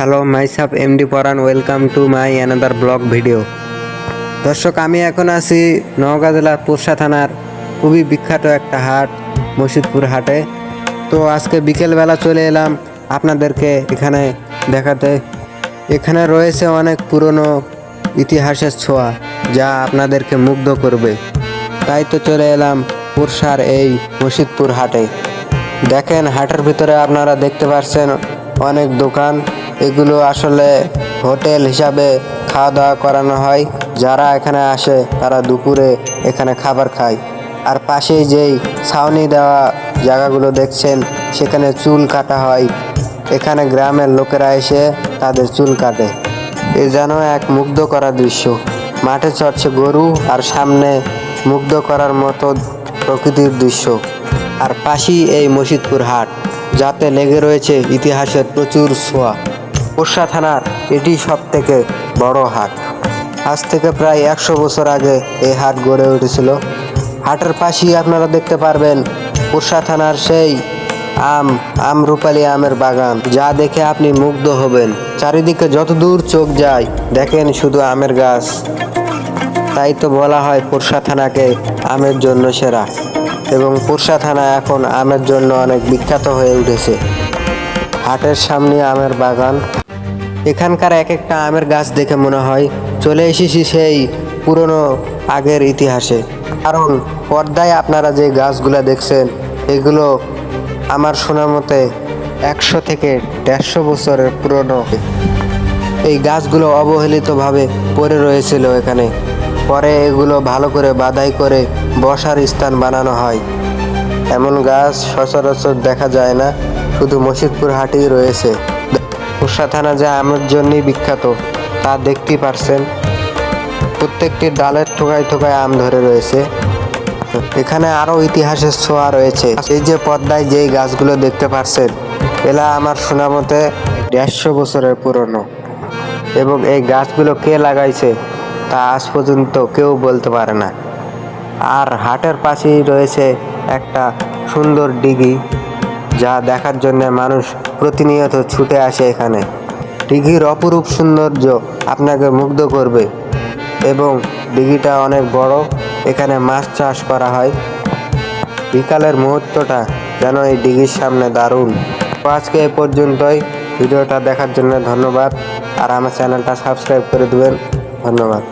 Hello myself MD Paran, welcome to my another blog video. দর্শক, আমি এখন আছি নওগাঁ জেলার পোরশা থানার খুবই বিখ্যাত একটা হাট, মসজিদপুর হাটে। তো আজকে বিকেলবেলা চলে এলাম আপনাদেরকে এখানে দেখাতে। এখানে রয়েছে অনেক পুরনো ইতিহাসের ছোঁয়া, যা আপনাদেরকে মুগ্ধ করবে। তাই তো চলে এলাম পোরশার এই মসজিদপুর হাটে। দেখেন, হাটের ভিতরে আপনারা দেখতে পাচ্ছেন অনেক দোকান। এগুলো আসলে হোটেল হিসাবে খাওয়া দাওয়া করানো হয়। যারা এখানে আসে তারা দুপুরে এখানে খাবার খায়। আর পাশেই যেই ছাউনি দেওয়া জায়গাগুলো দেখছেন, সেখানে চুল কাটা হয়। এখানে গ্রামের লোকেরা এসে তাদের চুল কাটে। এ যেন এক মুগ্ধ করা দৃশ্য। মাঠে চড়ছে গরু, আর সামনে মুগ্ধ করার মতো প্রকৃতির দৃশ্য। আর পাশেই এই মসজিদপুর হাট, যাতে লেগে রয়েছে ইতিহাসের প্রচুর ছোঁয়া। পোরশা থানার এটি সব থেকে বড় হাট। আজ থেকে প্রায় 100 বছর আগে এই হাট গড়ে উঠেছিল। হাটের পাশেই আপনারা দেখতে পারবেন পোরশা থানার সেই রূপালী আমের বাগান, যা দেখে আপনি মুগ্ধ হবেন। চারিদিকে যত দূর চোখ যায় দেখেন শুধু আমের গাছ। তাই তো বলা হয় পোরশা থানাকে আমের জন্য সেরা, এবং পোরশা থানা এখন আমের জন্য অনেক বিখ্যাত হয়ে উঠেছে। হাটের সামনে আমের বাগান, এখানকার এক একটা আমের গাছ দেখে মনে হয় চলে এসেছি সেই পুরনো আগের ইতিহাসে। কারণ পর্দায় আপনারা যে গাছগুলো দেখছেন, এগুলো আমার শোনা মতে 100 থেকে 150 বছরের পুরনো। এই গাছগুলো অবহেলিতভাবে পড়ে রয়েছিল এখানে। পরে এগুলো ভালো করে বাধাই করে বসার স্থান বানানো হয়। এমন গাছ সচরাচর দেখা যায় না, শুধু মসজিদপুর হাটেই রয়েছে। পোরশা থানা যে আমের জন্যই বিখ্যাত তা দেখতেই পারছেন। প্রত্যেকটি ডালের ঠোকায় ঠোকায় আম ধরে রয়েছে। এখানে আরও ইতিহাসের ছোঁয়া রয়েছে। এই যে পর্দায় যেই গাছগুলো দেখতে পাচ্ছেন, এলা আমার শোনা মতে 150 বছরের পুরনো। এবং এই গাছগুলো কে লাগাইছে তা আজ পর্যন্ত কেউ বলতে পারে না। আর হাটের পাশেই রয়েছে একটা সুন্দর দিঘি, যা দেখার জন্য মানুষ প্রতিনিয়ত ছুটে আসে এখানে। দিঘির অপরূপ সৌন্দর্য আপনাকে মুগ্ধ করবে, এবং দিঘিটা অনেক বড়। এখানে মাছ চাষ করা হয়। বিকালের মুহূর্তটা যেন এই দিঘির সামনে দারুণ। তো আজকে এ পর্যন্তই। ভিডিওটা দেখার জন্য ধন্যবাদ, আর আমার চ্যানেলটা সাবস্ক্রাইব করে দেবেন। ধন্যবাদ।